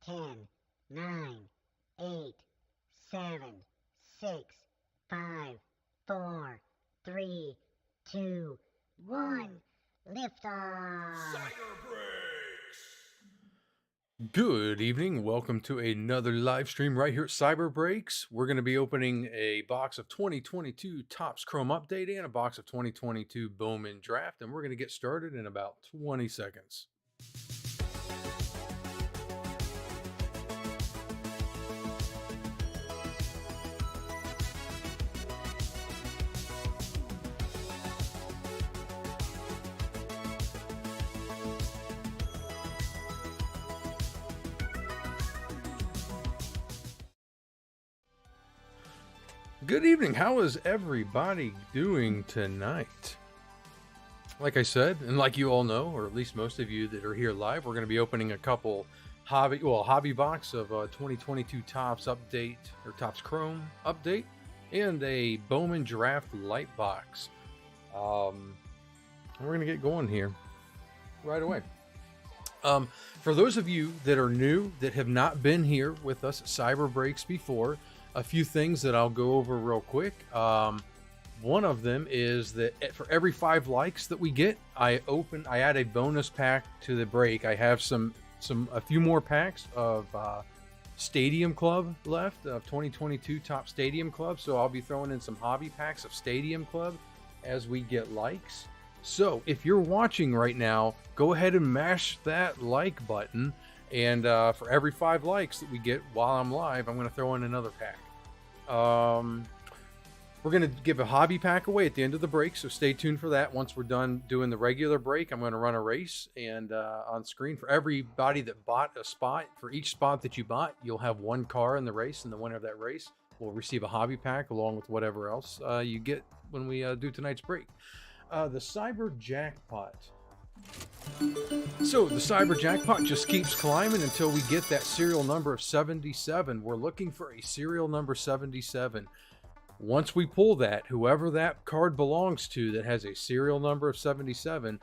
10, 9, 8, 7, 6, 5, 4, 3, 2, 1. Liftoff! Good evening. Welcome to another live stream right here at Cyber Breaks. We're going to be opening a box of 2022 Topps Chrome Update and a box of 2022 Bowman Draft, and we're going to get started in about 20 seconds. Good evening. How is everybody doing tonight? Like I said, and like you all know, or at least most of you that are here live, we're going to be opening a couple hobby box of 2022 Topps update or Topps Chrome update and a Bowman Draft light box. We're going to get going here right away. For those of you that are new, that have not been here with us at Cyber Breaks before, a few things that I'll go over real quick. One of them is that for every 5 likes that we get, I add a bonus pack to the break. I have a few more packs of Stadium Club left, of 2022 Top Stadium Club. So I'll be throwing in some hobby packs of Stadium Club as we get likes. So if you're watching right now, go ahead and mash that like button. And for every 5 likes that we get while I'm live, I'm going to throw in another pack. We're going to give a hobby pack away at the end of the break, so stay tuned for that. Once we're done doing the regular break, I'm going to run a race, and on screen for everybody that bought a spot, for each spot that you bought, you'll have 1 car in the race, and the winner of that race will receive a hobby pack along with whatever else you get when we do tonight's break. The Cyber Jackpot. So the Cyber Jackpot just keeps climbing until we get that serial number of 77. We're looking for a serial number 77. Once we pull that, whoever that card belongs to that has a serial number of 77,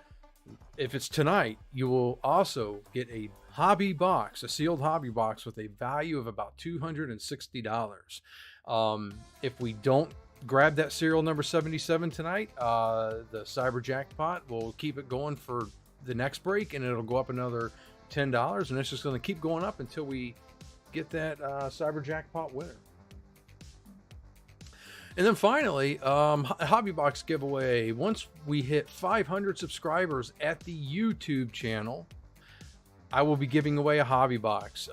if it's tonight, you will also get a hobby box, a sealed hobby box with a value of about $260. If we don't grab that serial number 77 tonight, the Cyber Jackpot will keep it going for the next break, and it'll go up another $10, and it's just going to keep going up until we get that Cyber Jackpot winner. And then finally, hobby box giveaway. Once we hit 500 subscribers at the YouTube channel, I will be giving away a hobby box.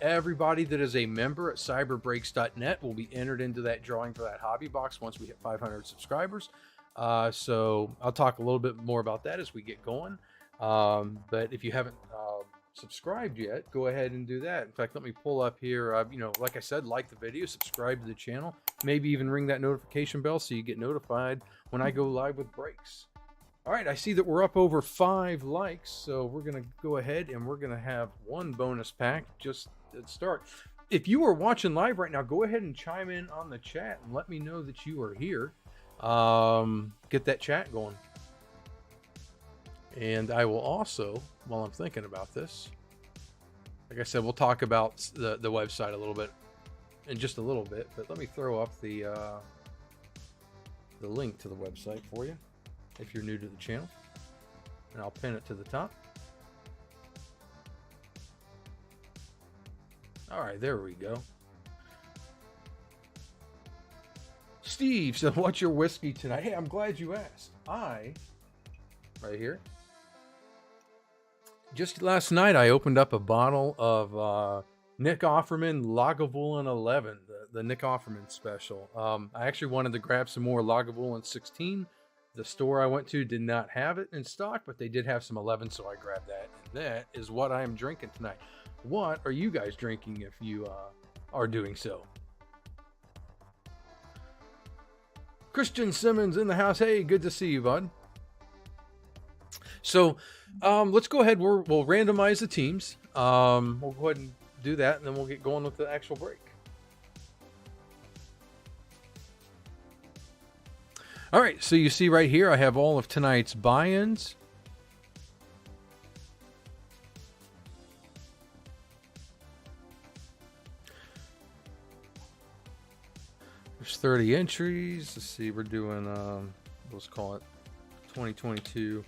Everybody that is a member at cyberbreaks.net will be entered into that drawing for that hobby box once we hit 500 subscribers. So I'll talk a little bit more about that as we get going. But if you haven't subscribed yet, go ahead and do that. In fact, let me pull up here. Like I said, like the video, subscribe to the channel, maybe even ring that notification bell so you get notified when I go live with breaks. All right, I see that we're up over 5 likes, so we're going to go ahead and we're going to have 1 bonus pack just at start. If you are watching live right now, go ahead and chime in on the chat and let me know that you are here. Get that chat going. And I will also, while I'm thinking about this, like I said, we'll talk about the website a little bit in just a little bit, but let me throw up the link to the website for you if you're new to the channel, and I'll pin it to the top. All right, there we go. Steve said, what's your whiskey tonight? Hey, I'm glad you asked. Right here. Just last night, I opened up a bottle of Nick Offerman Lagavulin 11, the Nick Offerman special. I actually wanted to grab some more Lagavulin 16. The store I went to did not have it in stock, but they did have some 11, so I grabbed that. And that is what I am drinking tonight. What are you guys drinking if you are doing so? Christian Simmons in the house. Hey, good to see you, bud. So let's go ahead. We'll randomize the teams. We'll go ahead and do that, and then we'll get going with the actual break. All right, so you see right here, I have all of tonight's buy-ins. There's 30 entries. Let's see, we're doing, let's call it 2022.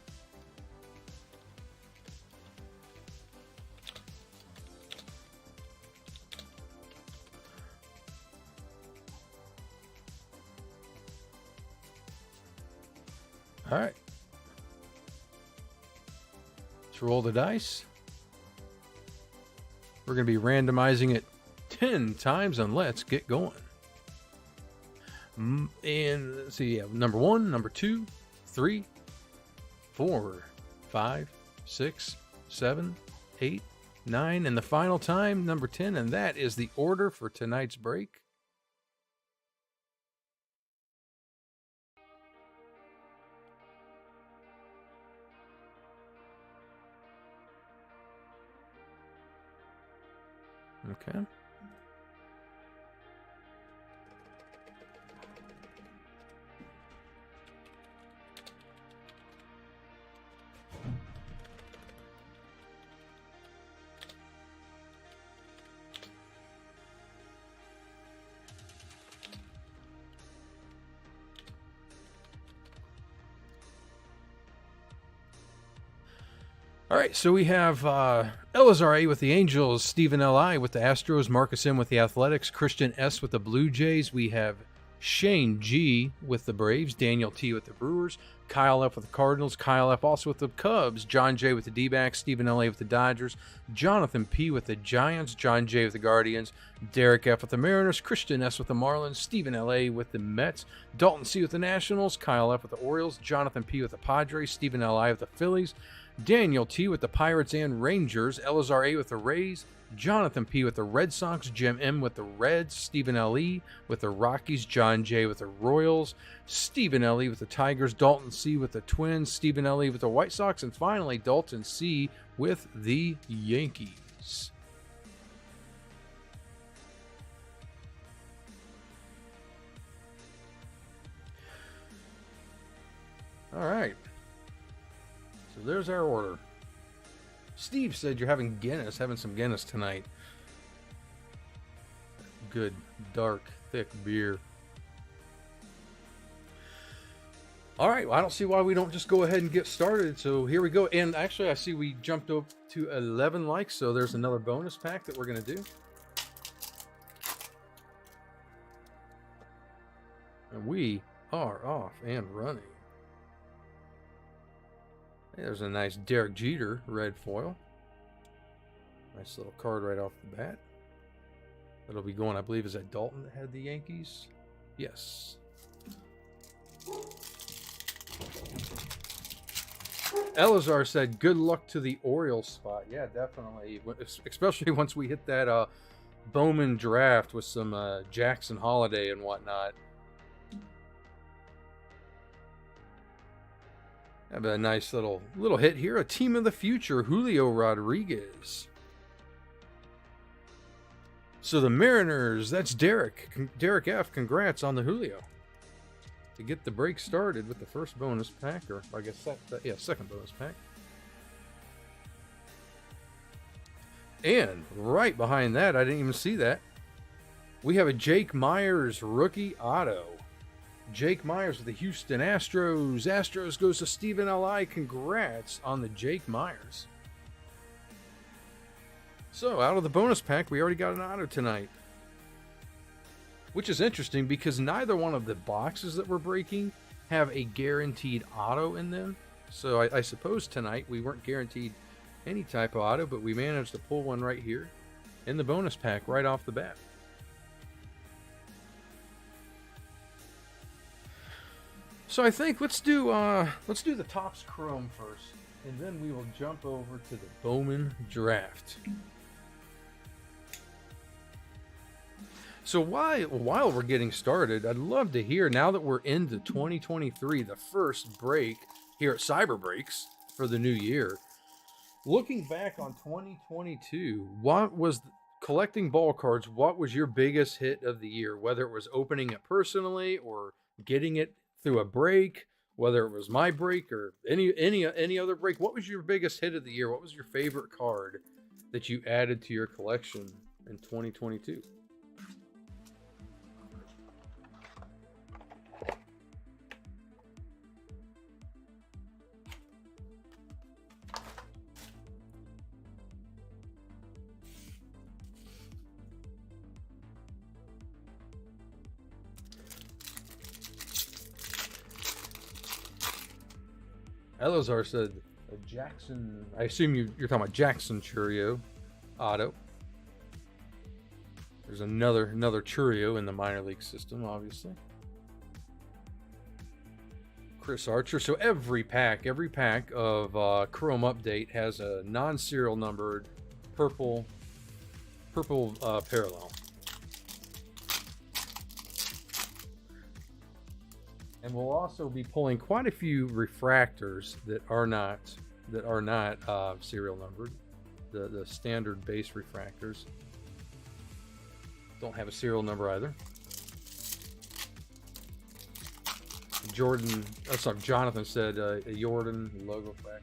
All right. Let's roll the dice. We're going to be randomizing it 10 times, and let's get going. And let's see, yeah, number 1, number 2, 3, 4, 5, 6, 7, 8, 9, and the final time, number 10, and that is the order for tonight's break. Okay. All right, so we have Elazar A with the Angels, Stephen L.I. with the Astros, Marcus M with the Athletics, Christian S with the Blue Jays. We have Shane G with the Braves, Daniel T with the Brewers, Kyle F with the Cardinals, Kyle F also with the Cubs, John J with the D-backs, Stephen L.A. with the Dodgers, Jonathan P with the Giants, John J with the Guardians, Derek F with the Mariners, Christian S with the Marlins, Stephen L.A. with the Mets, Dalton C with the Nationals, Kyle F with the Orioles, Jonathan P with the Padres, Stephen L.I. with the Phillies, Daniel T with the Pirates and Rangers, Elazar A with the Rays, Jonathan P with the Red Sox, Jim M with the Reds, Stephen L.E. with the Rockies, John J with the Royals, Stephen L.E. with the Tigers, Dalton C with the Twins, Stephen L.E. with the White Sox, and finally Dalton C with the Yankees. All right. So there's our order. Steve said you're having some Guinness tonight. Good, dark, thick beer. All right, well, I don't see why we don't just go ahead and get started. So here we go. And actually, I see we jumped up to 11 likes, so there's another bonus pack that we're going to do. And we are off and running. There's a nice Derek Jeter red foil. Nice little card right off the bat. That'll be going, I believe, is that Dalton that had the Yankees? Yes. Elazar said, good luck to the Orioles spot. Yeah, definitely. Especially once we hit that Bowman draft with some Jackson Holliday and whatnot. Have a nice little hit here. A team of the future, Julio Rodriguez. So the Mariners, that's Derek. Derek F, congrats on the Julio. To get the break started with the first bonus pack, or I guess second bonus pack. And right behind that, I didn't even see that, we have a Jake Myers rookie auto. Jake Myers with the Houston Astros. Astros goes to Stephen L.I. Congrats on the Jake Myers. So, out of the bonus pack, we already got an auto tonight. Which is interesting because neither one of the boxes that we're breaking have a guaranteed auto in them. So, I suppose tonight we weren't guaranteed any type of auto, but we managed to pull one right here in the bonus pack right off the bat. So I think let's do the Topps Chrome first, and then we will jump over to the Bowman draft. So while we're getting started, I'd love to hear, now that we're into 2023, the first break here at Cyber Breaks for the new year, looking back on 2022, what was collecting ball cards? What was your biggest hit of the year? Whether it was opening it personally or getting it through a break, whether it was my break or any other break, what was your biggest hit of the year? What was your favorite card that you added to your collection in 2022? Elazar said a Jackson. I assume you're talking about Jackson Churio auto. There's another Churio in the minor league system, obviously. Chris Archer. So every pack of Chrome Update has a non-serial numbered purple parallel. And we'll also be pulling quite a few refractors that are not serial numbered. The standard base refractors don't have a serial number either. Jonathan said a Jordan logo factor.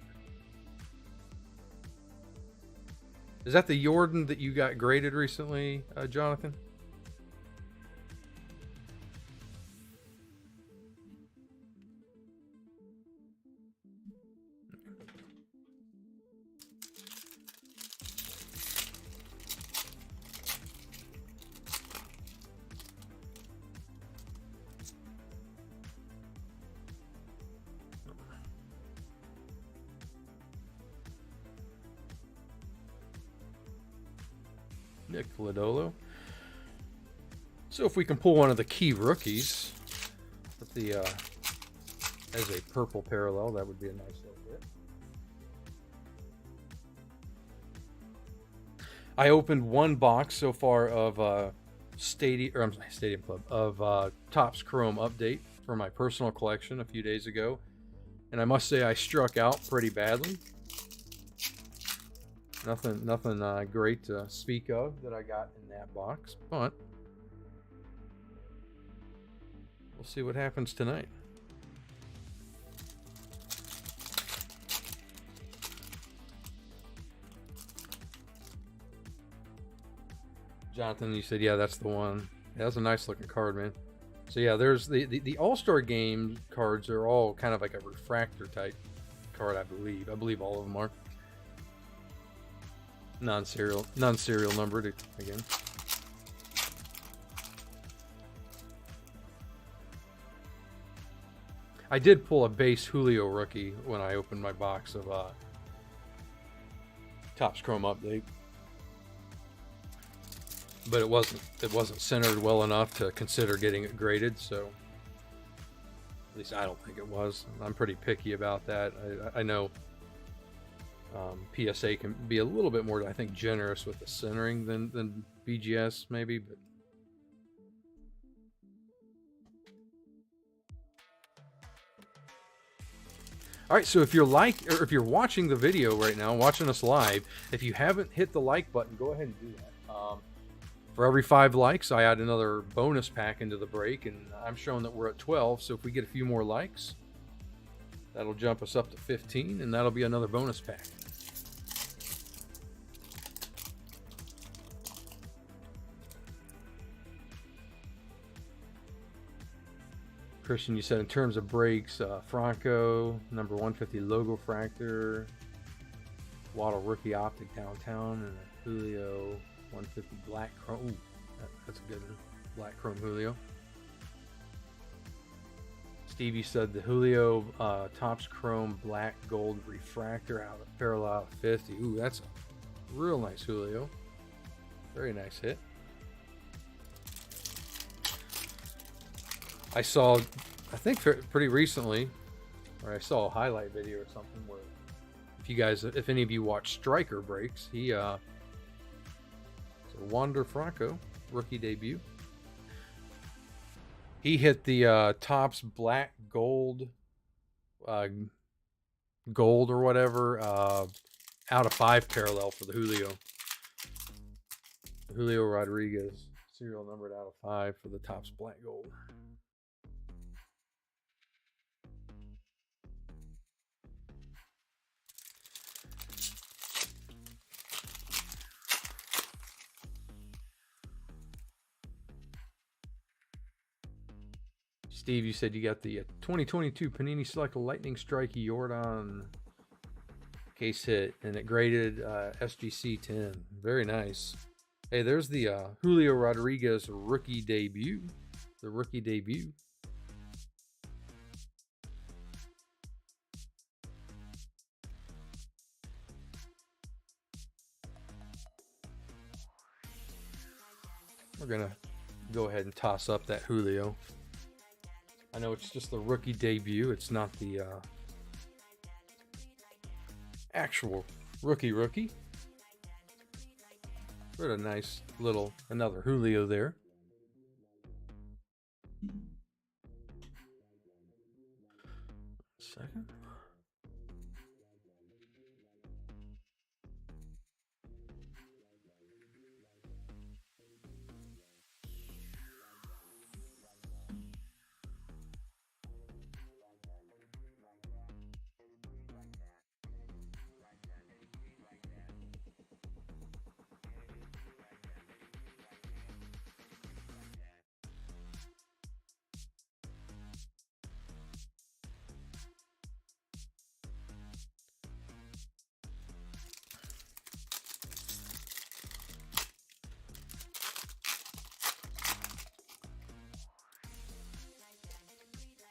Is that the Jordan that you got graded recently, Jonathan? Nick Lodolo. So if we can pull one of the key rookies with the as a purple parallel, that would be a nice little bit. I opened one box so far of Stadium Club of Topps Chrome Update for my personal collection a few days ago, and I must say I struck out pretty badly. Nothing great to speak of that I got in that box, but we'll see what happens tonight. Jonathan, you said, yeah, that's the one. Yeah, that's a nice looking card, man. So yeah, there's the All-Star Game cards are all kind of like a refractor type card, I believe. I believe all of them are. Non-serial numbered again. I did pull a base Julio rookie when I opened my box of Topps Chrome Update, but it wasn't centered well enough to consider getting it graded. So at least I don't think it was. I'm pretty picky about that. I know. PSA can be a little bit more, I think, generous with the centering than BGS maybe, but all right. So if you're watching the video right now, watching us live, if you haven't hit the like button, go ahead and do that. For every 5 likes, I add another bonus pack into the break, and I'm showing that we're at 12. So if we get a few more likes, that'll jump us up to 15, and that'll be another bonus pack. Christian, you said in terms of breaks, Franco, number 150 logo fractor, Waddle rookie optic downtown, and a Julio 150 black chrome. Ooh, that's a good one. Black chrome Julio. Stevie said the Julio Topps Chrome black gold refractor out of parallel 50. Ooh, that's a real nice Julio. Very nice hit. I saw, I think pretty recently, or I saw a highlight video or something where, if any of you watch Striker breaks, he Wander Franco rookie debut. He hit the Topps black gold, gold or whatever, out of 5 parallel for the Julio. Julio Rodriguez, serial numbered out of 5 for the Topps black gold. Steve, you said you got the 2022 Panini Select Lightning Strike Jordan case hit, and it graded SGC 10. Very nice. Hey, there's the Julio Rodriguez rookie debut. The rookie debut. we're going to go ahead and toss up that Julio. I know it's just the rookie debut. It's not the actual rookie. What a nice little, another Julio there. Second.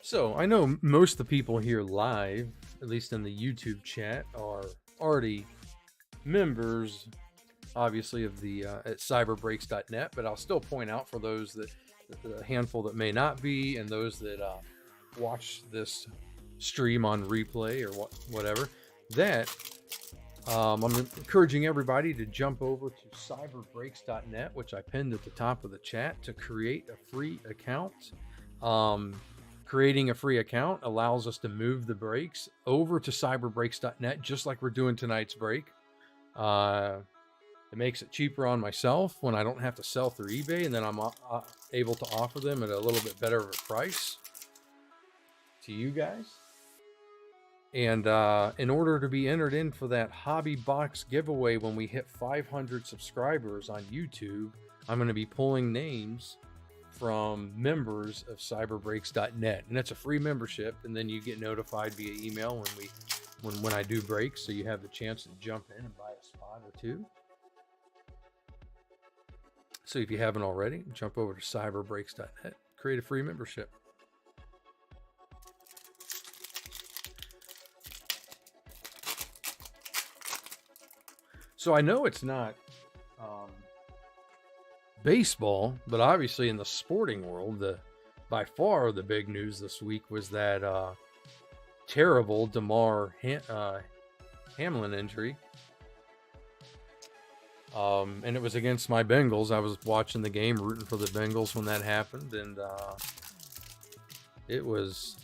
So I know most of the people here live, at least in the YouTube chat, are already members, obviously, of the at cyberbreaks.net, but I'll still point out for those that the handful that may not be, and those that watch this stream on replay or whatever, that I'm encouraging everybody to jump over to cyberbreaks.net, which I pinned at the top of the chat, to create a free account. Creating a free account allows us to move the breaks over to cyberbreaks.net, just like we're doing tonight's break. It makes it cheaper on myself when I don't have to sell through eBay, and then I'm able to offer them at a little bit better of a price to you guys. And in order to be entered in for that hobby box giveaway when we hit 500 subscribers on YouTube, I'm going to be pulling names from members of cyberbreaks.net, and it's a free membership, and then you get notified via email when I do breaks, so you have the chance to jump in and buy a spot or two. So if you haven't already, jump over to cyberbreaks.net, create a free membership. So I know it's not baseball, but obviously in the sporting world, by far the big news this week was that terrible Damar Hamlin injury. And it was against my Bengals. I was watching the game, rooting for the Bengals when that happened, and it was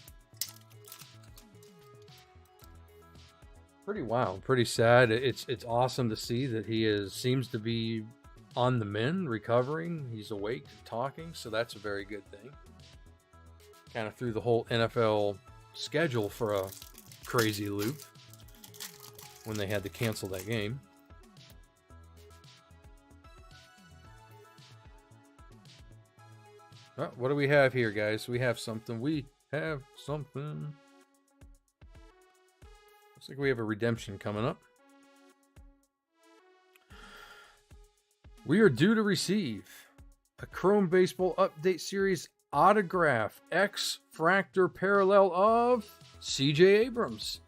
pretty wild, pretty sad. It's awesome to see that he seems to be on the mend, recovering. He's awake and talking, so that's a very good thing. Kind of threw the whole NFL schedule for a crazy loop when they had to cancel that game. Oh, what do we have here, guys? We have something. Looks like we have a redemption coming up. We are due to receive a Chrome Baseball Update Series autograph X Fractor Parallel of C.J. Abrams.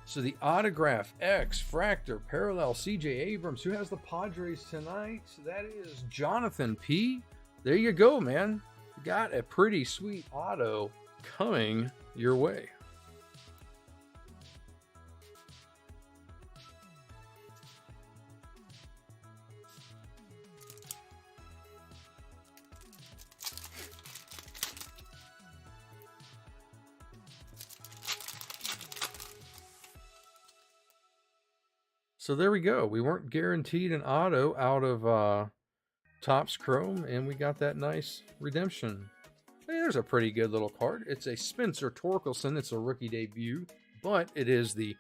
So the autograph X Fractor Parallel C.J. Abrams, who has the Padres tonight? That is Jonathan P. There you go, man. You got a pretty sweet auto coming your way. So there we go. We weren't guaranteed an auto out of Topps Chrome, and we got that nice redemption. Hey, there's a pretty good little card. It's a Spencer Torkelson. It's a rookie debut, but it is the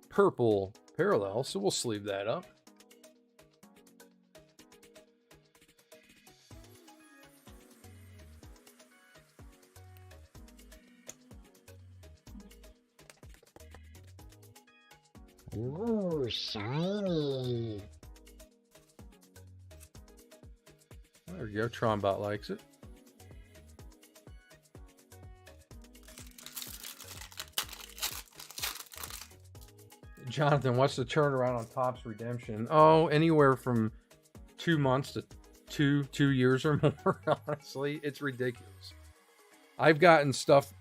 purple parallel, so we'll sleeve that up. Ooh, shiny. There we go. Trombot likes it. Jonathan, what's the turnaround on Topps redemption? Oh, anywhere from 2 months to 2 years or more. Honestly, it's ridiculous. I've gotten stuff.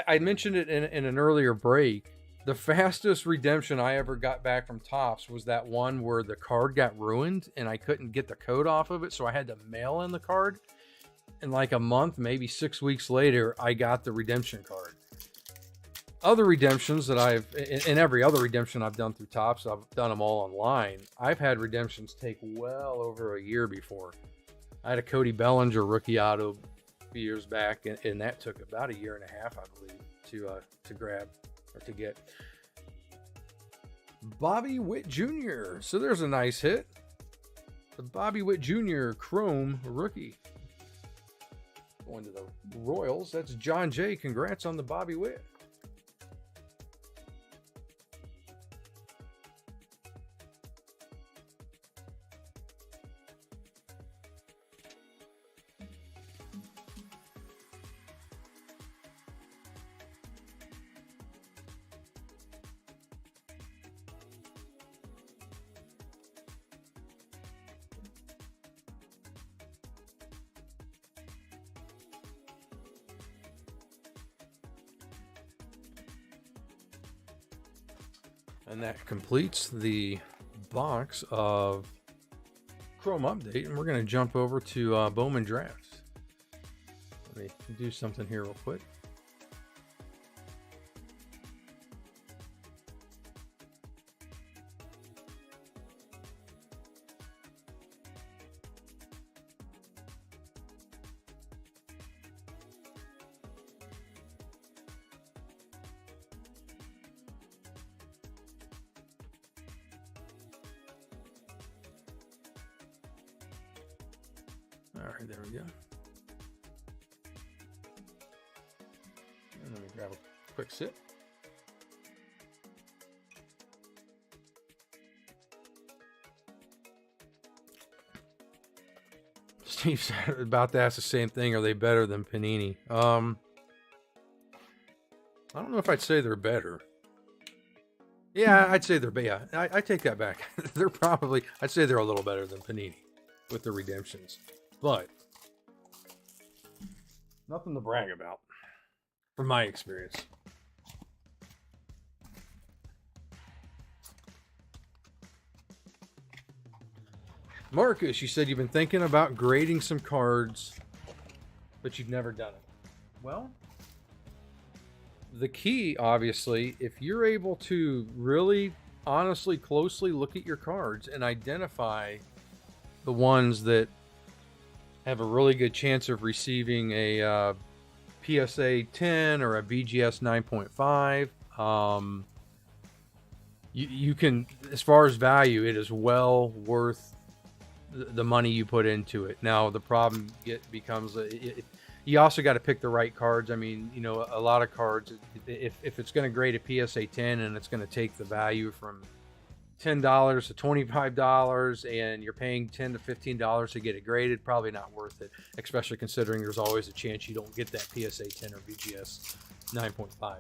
I mentioned it in an earlier break. The fastest redemption I ever got back from Topps was that one where the card got ruined and I couldn't get the code off of it, so I had to mail in the card. And like a month, maybe 6 weeks later, I got the redemption card. Other redemptions that in every other redemption I've done through Topps, I've done them all online. I've had redemptions take well over a year before. I had a Cody Bellinger rookie auto a few years back, and that took about a year and a half, I believe, to grab or to get. Bobby Witt Jr. So there's a nice hit. The Bobby Witt Jr. Chrome rookie. Going to the Royals. That's John J. Congrats on the Bobby Witt. And that completes the box of Chrome Update. And we're going to jump over to Bowman Drafts. Let me do something here real quick. All right, there we go. And let me grab a quick sip. Steve said about to ask the same thing. Are they better than Panini? I don't know if I'd say they're better. Yeah, I'd say they're better. Yeah, I take that back. They're probably, I'd say they're a little better than Panini with the redemptions. But nothing to brag about from my experience. Marcus, you said you've been thinking about grading some cards, but you've never done it. Well, the key, obviously, if you're able to really honestly, closely look at your cards and identify the ones that have a really good chance of receiving a PSA 10 or a BGS 9.5. You can, as far as value, it is well worth the money you put into it. Now, the problem becomes you also got to pick the right cards. I mean, you know, a lot of cards, if it's going to grade a PSA 10 and it's going to take the value from $10 to $25 and you're paying $10 to $15 to get it graded, probably not worth it, especially considering there's always a chance you don't get that PSA 10 or BGS 9.5.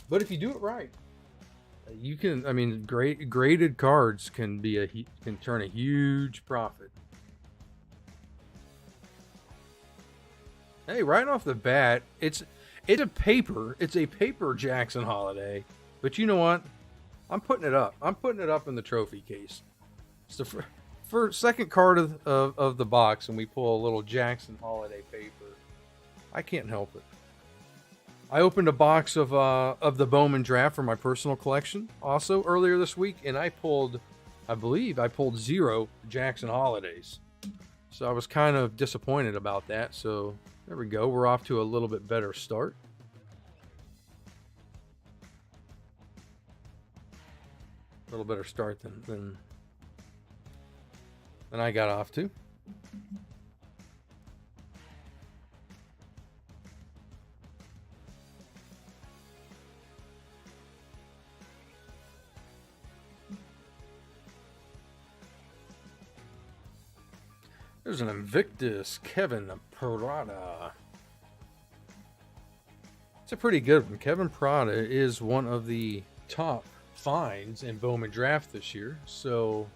But if you do it right, you can, I mean, graded cards can turn a huge profit. Hey, right off the bat, it's a paper Jackson Holliday, but you know what? I'm putting it up. I'm putting it up in the trophy case. It's the first, second card of the box, and we pull a little Jackson Holliday paper. I can't help it. I opened a box of the Bowman draft for my personal collection also earlier this week, and I believe I pulled 0 Jackson Holidays. So I was kind of disappointed about that. So there we go. We're off to a little bit better start. A little better start than I got off to. There's an Invictus Kevin Parada. It's a pretty good one. Kevin Parada is one of the top finds in Bowman draft this year. So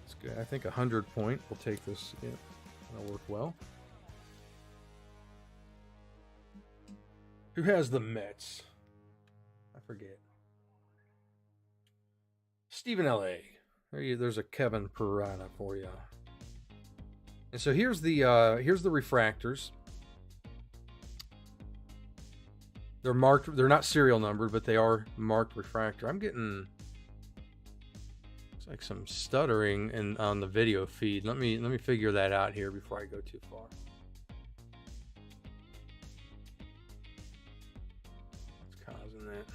it's good. I think 100 point will take this. Yeah, that'll work well. Who has the Mets? I forget. Stephen L.A. There's a Kevin Parada for you. And so here's the refractors. They're marked. They're not serial numbered, but they are marked refractor. I'm getting like some stuttering on the video feed. Let me figure that out here before I go too far. What's causing that?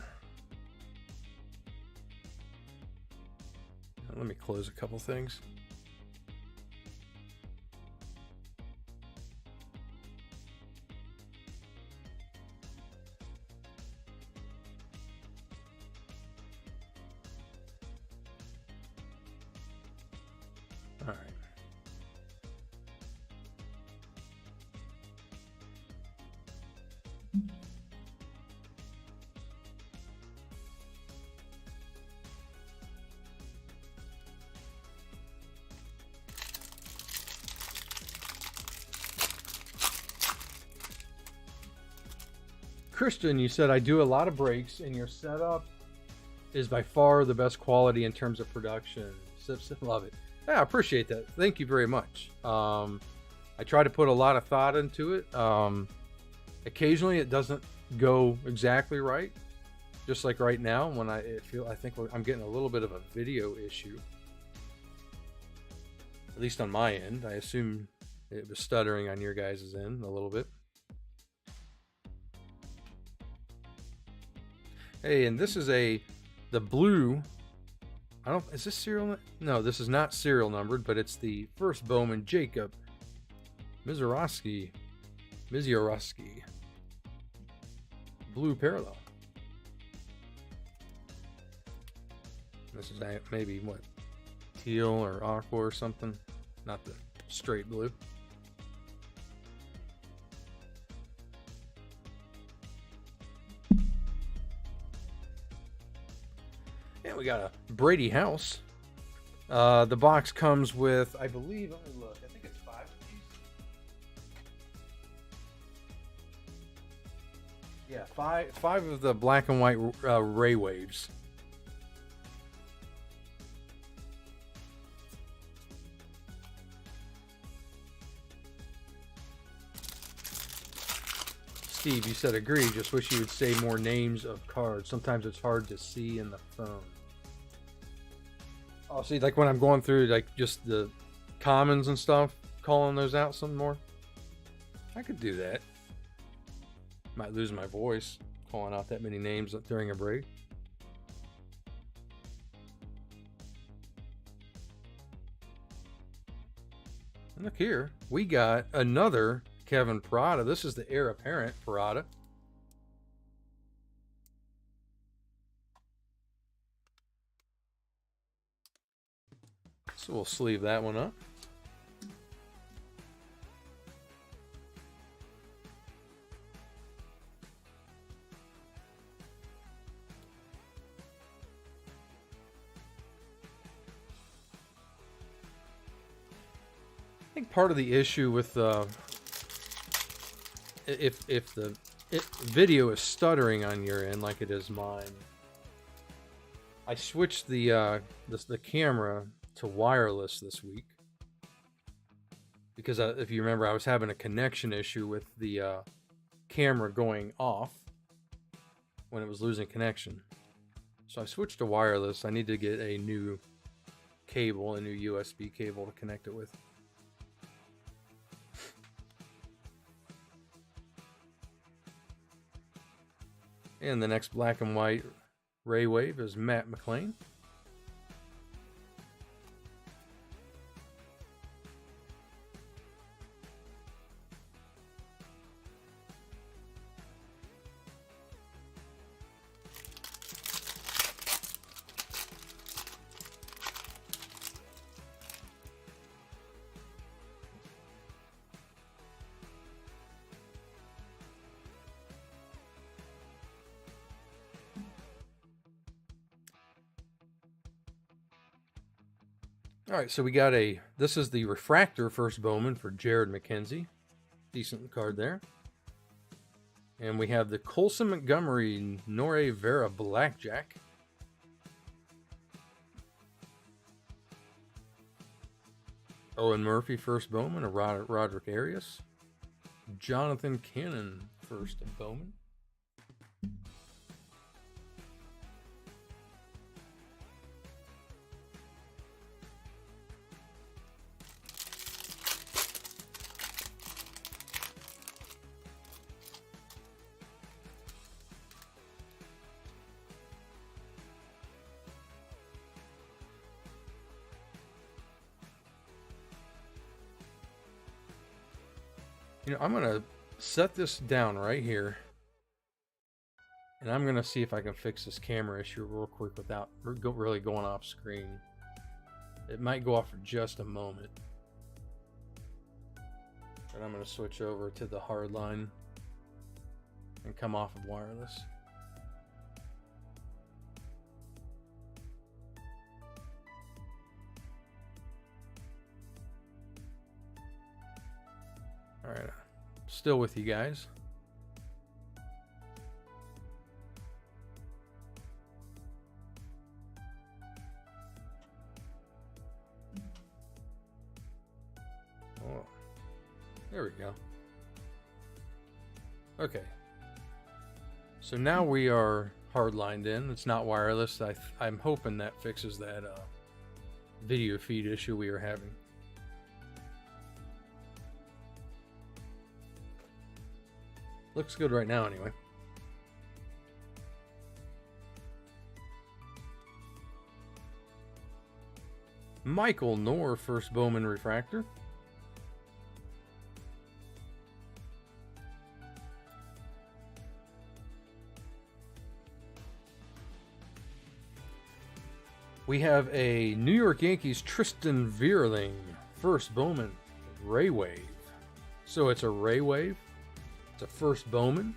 Let me close a couple things. All right. Christian, you said I do a lot of breaks, and your setup is by far the best quality in terms of production. Love it. Yeah, I appreciate that. Thank you very much. I try to put a lot of thought into it. Occasionally, it doesn't go exactly right. Just like right now, when I think I'm getting a little bit of a video issue. At least on my end. I assume it was stuttering on your guys' end a little bit. Hey, and this is the blue. Is this serial? No, this is not serial numbered, but it's the first Bowman Jacob Misiorowski blue parallel. This is maybe what, teal or aqua or something, not the straight blue. And we got a Brady House. The box comes with, I believe, let me look. I think it's 5 of these. Yeah, five of the black and white Ray Waves. Steve, you said agree. Just wish you would say more names of cards. Sometimes it's hard to see in the phone. Oh, see, like when I'm going through like just the commons and stuff, calling those out some more. I could do that. Might lose my voice calling out that many names during a break. And look here, we got another Kevin Parada. This is the heir apparent Parada. So we'll sleeve that one up. I think part of the issue with if the video is stuttering on your end like it is mine, I switched the camera to wireless this week because if you remember, I was having a connection issue with the camera going off when it was losing connection. So I switched to wireless. I need to get a new cable, a new USB cable to connect it with. And the next black and white Ray Wave is Matt McLean. All right, so we got this is the refractor first Bowman for Jared McKenzie. Decent card there. And we have the Colson Montgomery Norre Vera Blackjack. Owen Murphy first Bowman, a Roderick Arias. Jonathan Cannon first Bowman. You know, I'm going to set this down right here. And I'm going to see if I can fix this camera issue real quick without really going off screen. It might go off for just a moment. But I'm going to switch over to the hard line and come off of wireless. All right, still with you guys. Oh, there we go. Okay. So now we are hard lined in. It's not wireless. I'm hoping that fixes that video feed issue we were having. Looks good right now anyway. Michael Knorr first Bowman refractor. We have a New York Yankees Tristan Vierling first Bowman Ray Wave. So it's a Ray Wave. It's a first Bowman.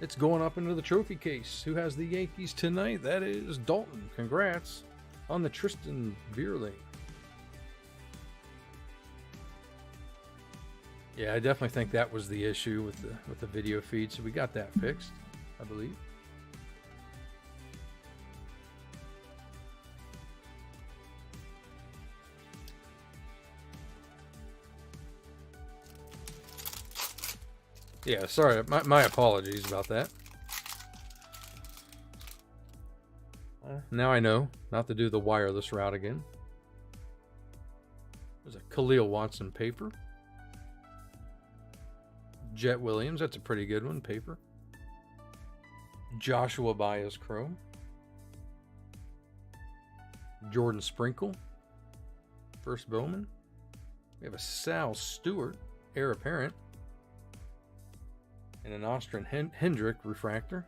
It's going up into the trophy case. Who has the Yankees tonight? That is Dalton. Congrats on the Tristan Vierling. Yeah, I definitely think that was the issue with the video feed. So we got that fixed, I believe. Yeah, sorry, my apologies about that. Now I know not to do the wireless route again. There's a Khalil Watson paper. Jet Williams, that's a pretty good one, paper. Joshua Baez chrome. Jordan Sprinkle, first Bowman. We have a Sal Stewart, heir apparent. And an Austin Hendrick refractor.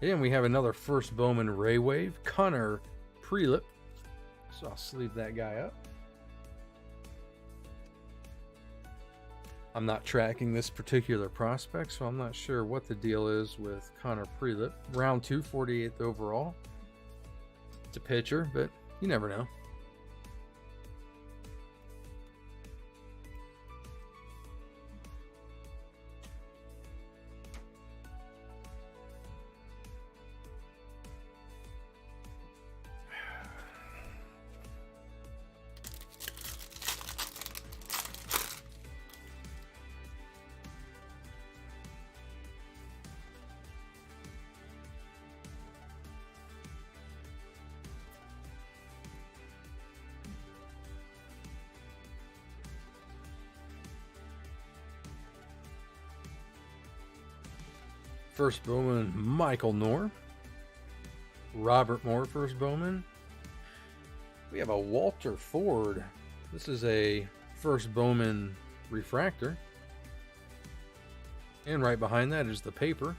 And we have another first Bowman Ray Wave, Connor Prelip. So I'll sleeve that guy up. I'm not tracking this particular prospect, so I'm not sure what the deal is with Connor Prelip. Round 2, 48th overall. It's a pitcher, but you never know. First Bowman, Michael Knorr. Robert Moore, first Bowman. We have a Walter Ford. This is a first Bowman refractor. And right behind that is the paper.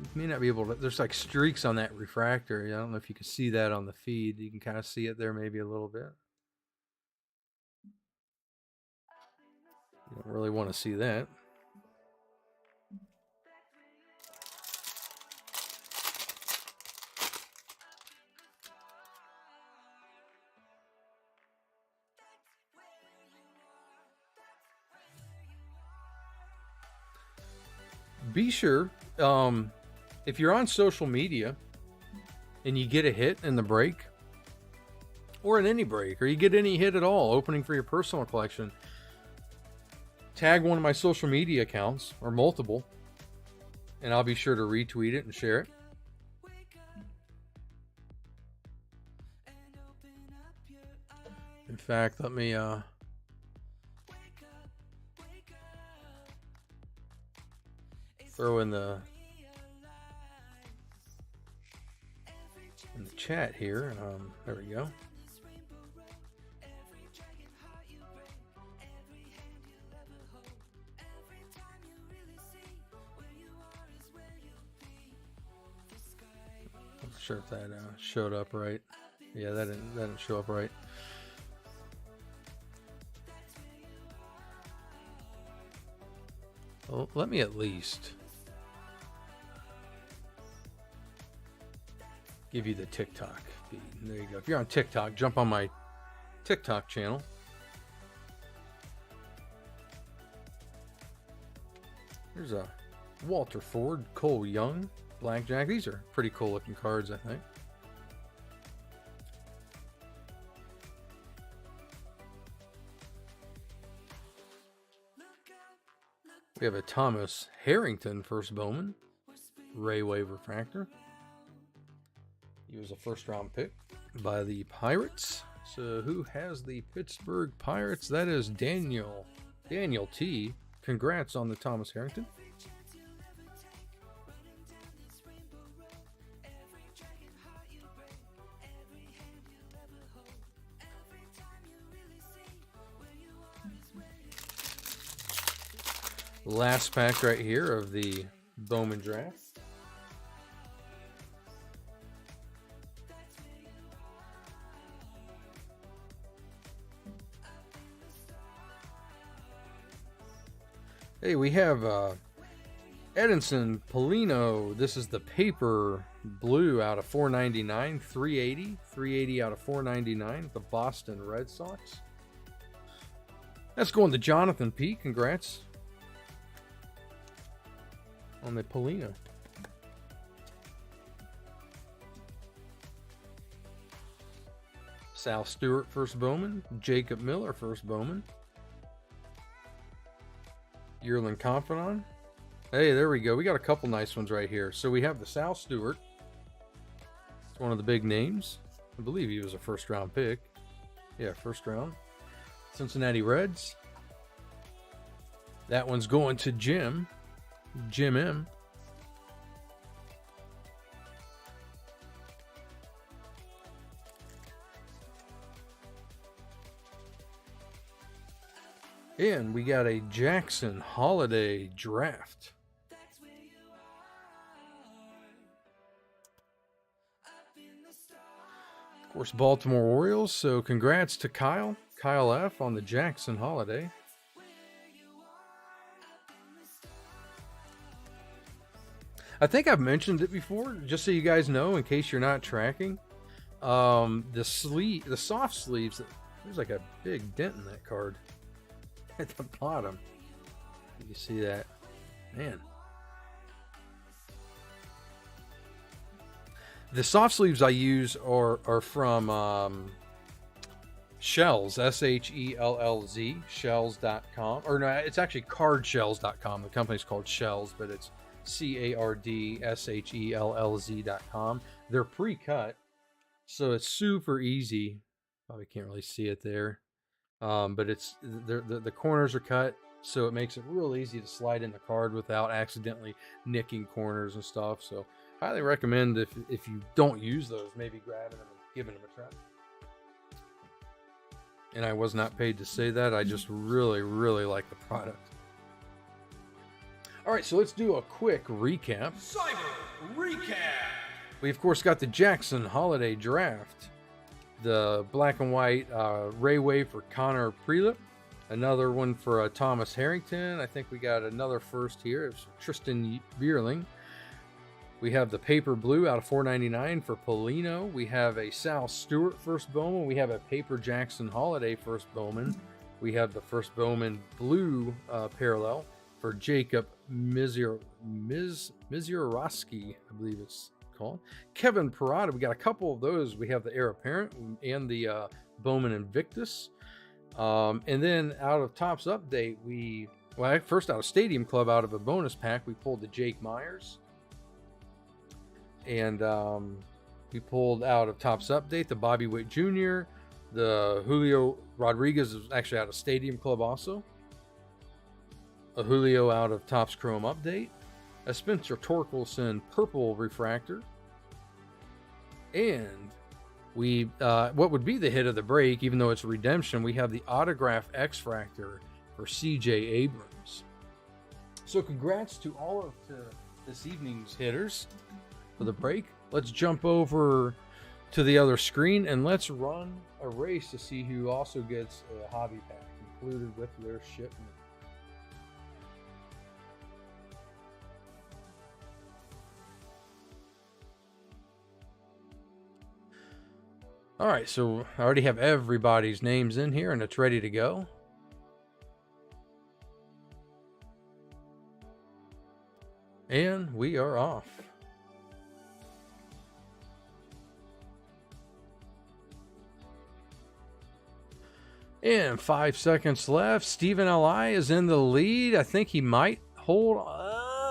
You may not be able to, there's like streaks on that refractor. I don't know if you can see that on the feed. You can kind of see it there maybe a little bit. You don't really want to see that. be sure, if you're on social media and you get a hit in the break, or in any break, or you get any hit at all opening for your personal collection, tag one of my social media accounts, or multiple, and I'll be sure to retweet it and share it. In fact, let me throw in the chat here. There we go. I'm not sure if that showed up right. Yeah, that didn't show up right. Well, let me at least give you the TikTok feed. There you go. If you're on TikTok, jump on my TikTok channel. There's a Walter Ford, Cole Young, Blackjack. These are pretty cool looking cards, I think. We have a Thomas Harrington first Bowman, Ray Wave refractor. He was a first round pick by the Pirates. So who has the Pittsburgh Pirates? That is Daniel T. Congrats on the Thomas Harrington. Last pack right here of the Bowman draft. Hey, we have Edinson Polino. This is the paper blue out of 499, 380 out of 499. The Boston Red Sox. That's going to Jonathan P. Congrats on the Polino. Sal Stewart first Bowman. Jacob Miller first Bowman. Yearling Confidant. Hey, there we go. We got a couple nice ones right here. So we have the Sal Stewart. It's one of the big names. I believe he was a first round pick. Yeah, first round. Cincinnati Reds. That one's going to Jim M. And we got a Jackson Holliday draft. Of course, Baltimore Orioles. So congrats to Kyle F. on the Jackson Holliday. I think I've mentioned it before, just so you guys know, in case you're not tracking. The soft sleeves, there's like a big dent in that card at the bottom. You see that? Man. The soft sleeves I use are from Shells, SHELLZ, shells.com. Or no, it's actually cardshells.com. The company's called Shells, but it's CARDSHELLZ.com. They're pre-cut, so it's super easy. Probably can't really see it there. But it's the corners are cut, so it makes it real easy to slide in the card without accidentally nicking corners and stuff. So highly recommend, if you don't use those, maybe grabbing them and giving them a try. And I was not paid to say that. I just really, really like the product. All right, so let's do a quick recap. Cyber Recap! We, of course, got the Jackson Holliday draft. The black and white Ray Wave for Connor Prelip. Another one for Thomas Harrington. I think we got another first here. It's Tristan Bierling. We have the paper blue out of 499 for Polino. We have a Sal Stewart first Bowman. We have a paper Jackson Holliday first Bowman. We have the first Bowman blue parallel for Jacob Mizurowski, I believe it's called. Kevin Parada, we got a couple of those. We have the Heir Apparent and the Bowman Invictus. And then out of Topps Update, first out of Stadium Club, out of a bonus pack, we pulled the Jake Myers. And we pulled out of Topps Update the Bobby Witt Jr., the Julio Rodriguez is actually out of Stadium Club also. A Julio out of Topps Chrome Update. A Spencer Torkelson Purple Refractor. And we, what would be the hit of the break, even though it's a redemption, we have the Autograph X-Fractor for CJ Abrams. So congrats to all of this evening's hitters for the break. Let's jump over to the other screen and let's run a race to see who also gets a hobby pack included with their shipment. All right, so I already have everybody's names in here and it's ready to go. And we are off. And 5 seconds left. Stephen Li is in the lead. I think he might hold.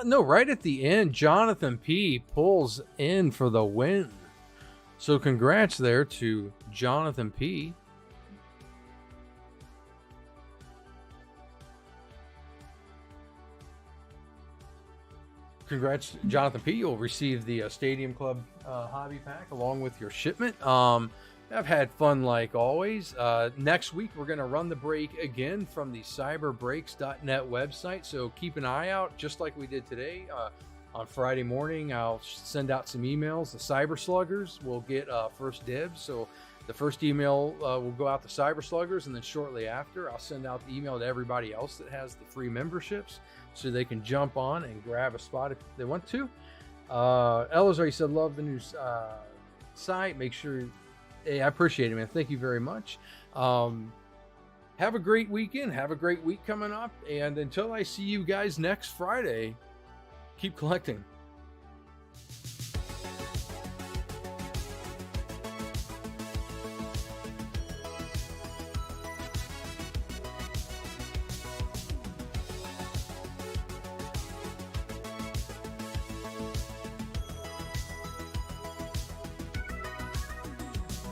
No, right at the end, Jonathan P pulls in for the win. So congrats there to Jonathan P. Congrats, Jonathan P. You'll receive the Stadium Club hobby pack along with your shipment. I've had fun like always. Next week, we're going to run the break again from the cyberbreaks.net website. So keep an eye out, just like we did today. On Friday morning, I'll send out some emails. The Cyber Sluggers will get first dibs. So the first email will go out to Cyber Sluggers, and then shortly after, I'll send out the email to everybody else that has the free memberships so they can jump on and grab a spot if they want to. Ellis already said, love the new site. Make sure... Hey, I appreciate it, man. Thank you very much. Have a great weekend. Have a great week coming up. And until I see you guys next Friday, keep collecting.